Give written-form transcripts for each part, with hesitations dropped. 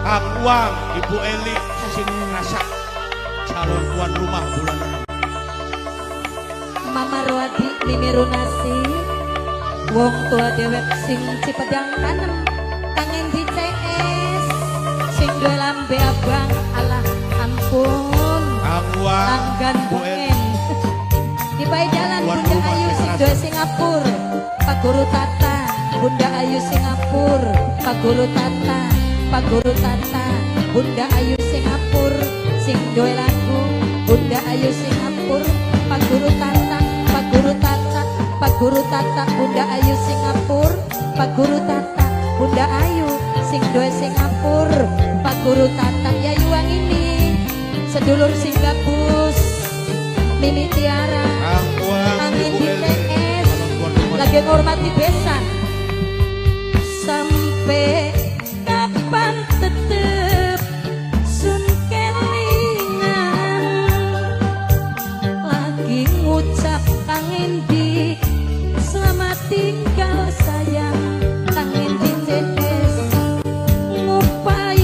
Kang Uang, Ibu Eli, sing rasa calon tuan rumah bulan 6. Mama Roadi Mimiru Nasi, wong tua dewek sing Cipedang Tanem, kangen di CS, sing dua lambe abang, alah ampun, Kang Uang, langgan Ibu Eli, pengen, di bayi jalan Bunda Ayu sing dua Singapura, Pak Guru Tata, Bunda Ayu Singapura, Pak Guru Tata, Pak Guru Tata, Bunda Ayu Singapura, sing dua lagu, Bunda Ayu Singapura, Pak Guru Tata, Pak Guru Tata, Pak Guru Tata, Bunda Ayu Singapura, Pak Guru Tata, Bunda Ayu, sing dua Singapura, Pak Guru Tata, ya yuang ini, sedulur sing gabus, Mimi Tiara, Kang Uang, Amin Ibu di Eli, TS, calon tuan rumah. lagi ngormati besan, sampai kapan tetep sun kelingan, lagi ngucap kangen di selamat tinggal sayang, kangen di CS, ngupai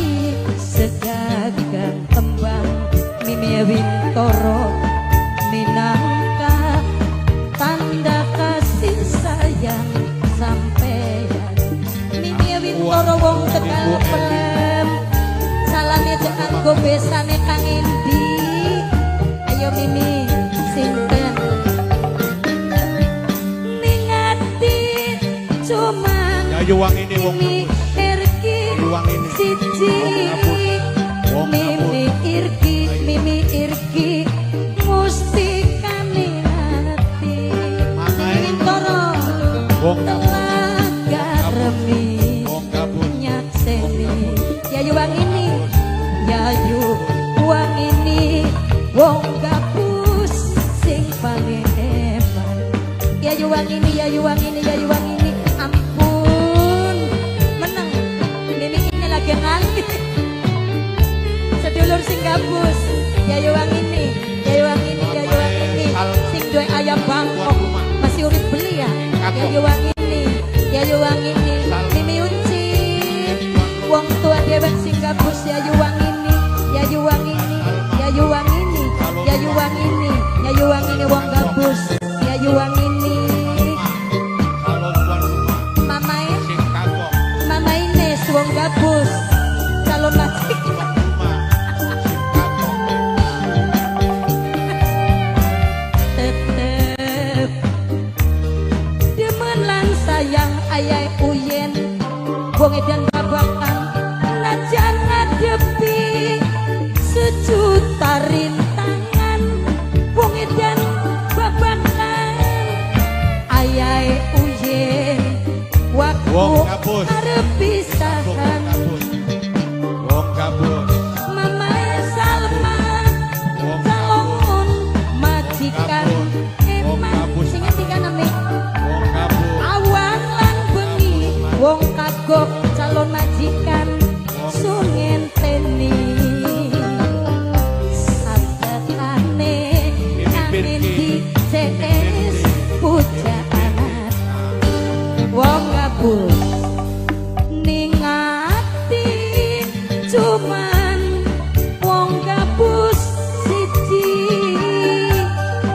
segagang kembang, Mimi Wintoro minangka tanda kasih sayang sampeyan, Mimi Wintoro wong Tegal Pelem, salame tekan go besane Kang Endi, ayo Mimi sinten ningati cuman Ya yuang ini wong Mimi gabus. Irki Yuang ini. siji, Wong gabus. Mimi Irki musti kaningati, Makanya. Wintoro Wong gabus. telaga remi Wong gabus. nyakseni, ya yuang ini, ya yuang ini, wong gabus sing paling hebat, ya yuang ini, ya yuang ini, ya yuang ini, ampun menang, Mimi ini lagi nganti, sedulur sing gabus, ya yuang ini, ya yuang ini, ya yuang ini, sing dua ayam Bangkok masih urip beli ya, ya yuang ini, ya yuang ini, Mimi Unci, wong tua dewek sing gabus, ya yuang ini, ya yuang ini, ya yuang ini, ya yuang ini, ya yuang ini, wong gabus, ya yuang ini, Calon tuan rumah Mamain, sing kagok Mama Ines, wong gabus, calon majikan. rumah sing kagok. Tetep demen lan sayang ayai uyen, wong edan babakan najan ngadepi sejuta rintangan, wong edan babakan ayai uyen, waktu Wong gabus. arep pisahan, Wong gabus. Mama Salma Wong calon majikan, Wong emang gabus. sing ngendikan ame Wong gabus. awan lan bengi, wong kagok calon majikan sungenteni, satekane kangen di CS pujaan, wong gabus ningati cuman wong gabus siji,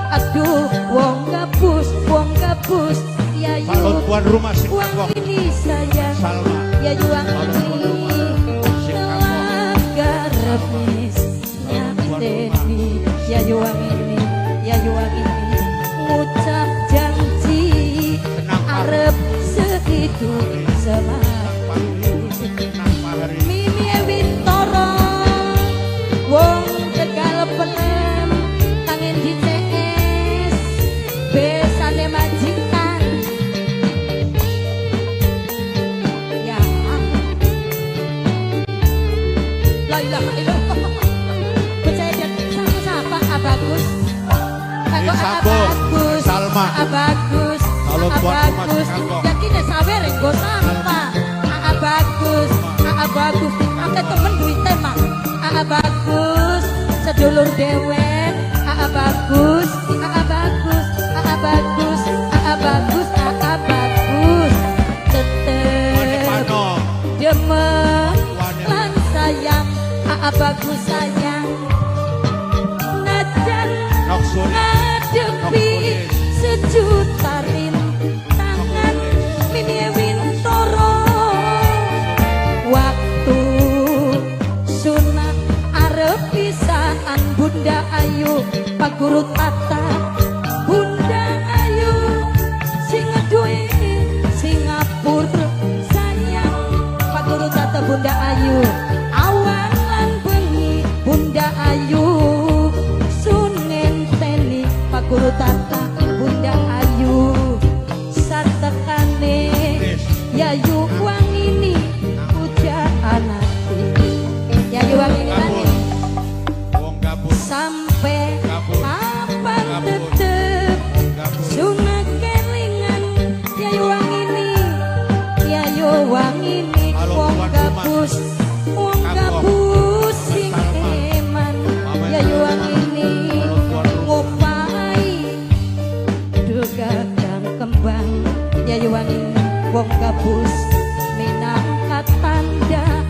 aduh wong gabus ya Calon yuk tuan rumah sing uang kagok. ini sayang, Salma. ya juang ini telaga rebis nyakteni, ya juang ini, ya juang ini, ngucap janji arep sehidup semati, Mimi Wintoro wong Tegal Pelem, kangen di CS, besane majikan, ya la ilaha illallah, percaya dan sama siapa Abagus, kagok Sabun, Abagus, Salma. Abagus, Kalau tuan rumah Abagus, kagok. yakin sawer engko sampah, Abagus, Abagus, akeh temen duit tema, Abagus, sedulur dewek, Abagus, Abagus, Abagus, Abagus, Abagus, tetep demen lan sayang. Abahku sayang najan ngadepi sejuta rintangan mimi wintoro waktu sunat arep pisahan Bunda Ayu Pak Guru Tata Bunda Ayu sing duwe Singapura sayang Pak Guru Tata Bunda Ayu awan lan bengi Bunda Ayu sunen teni Pak Guru Tata Bunda Ayu satekane Yayu Wangini pujaan hati Yayu Wangini tani wong gabut sampai kapan tetep sunah kelingan Yayu Wangini wong gabus sing eman Yayu Wangini ngopai dugadang kembang Yayu Wangini wong gabus minangkat tanda